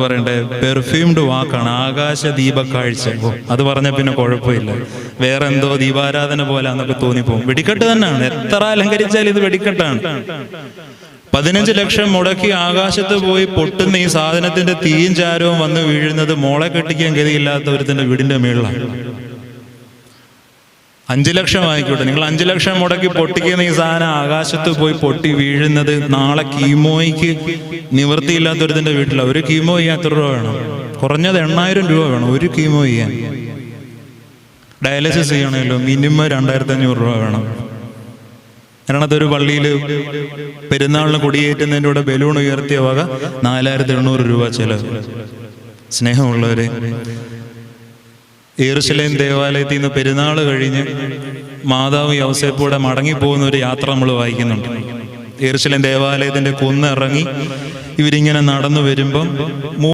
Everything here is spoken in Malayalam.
പറയണ്ടേ, പെർഫ്യൂംഡ് വാക്കാണ് ആകാശ ദീപക്കാഴ്ച. അത് പറഞ്ഞ പിന്നെ കുഴപ്പമില്ല, വേറെ എന്തോ ദീപാരാധന പോലെ എന്നൊക്കെ തോന്നിപ്പോവും. വെടിക്കെട്ട് തന്നെയാണ്, എത്ര അലങ്കരിച്ചാൽ ഇത് വെടിക്കെട്ടാണ്. 15 ലക്ഷം മുടക്കി ആകാശത്ത് പോയി പൊട്ടുന്ന ഈ സാധനത്തിന്റെ തീയും ചാരവും വന്ന് വീഴുന്നത് മോളെ കെട്ടിക്കാൻ ഗതിയില്ലാത്ത ഒരുത്തിന്റെ വീടിന്റെ മേളിലാണ്. 5 ലക്ഷം ആയിക്കോട്ടെ, നിങ്ങൾ 5 ലക്ഷം മുടക്കി പൊട്ടിക്കുന്ന ഈ സാധനം ആകാശത്ത് പോയി പൊട്ടി വീഴുന്നത് നാളെ കീമോയ്ക്ക് നിവൃത്തിയില്ലാത്തൊരുത്തിന്റെ വീട്ടിലാണ്. ഒരു കീമോ ചെയ്യാൻ എത്ര രൂപ വേണം? കുറഞ്ഞത് 8000 രൂപ വേണം ഒരു കീമോ ചെയ്യാൻ. ഡയാലിസിസ് ചെയ്യണമല്ലോ, മിനിമം 2500 രൂപ വേണം. എറണാകുളത്തൊരു പള്ളിയിൽ പെരുന്നാളിന് കൊടിയേറ്റുന്നതിൻ്റെ കൂടെ ബലൂൺ ഉയർത്തിയ വക 4800 രൂപ ചെലവ്. സ്നേഹമുള്ളവരെ, യെരുശലേം ദേവാലയത്തിൽ നിന്ന് പെരുന്നാൾ കഴിഞ്ഞ് മാതാവ് യൗസേപ്പോടെ മടങ്ങിപ്പോകുന്ന ഒരു യാത്ര നമ്മൾ വായിക്കുന്നുണ്ട്. യെരുശലേം ദേവാലയത്തിന്റെ കുന്നിറങ്ങി ഇവരിങ്ങനെ നടന്നു വരുമ്പം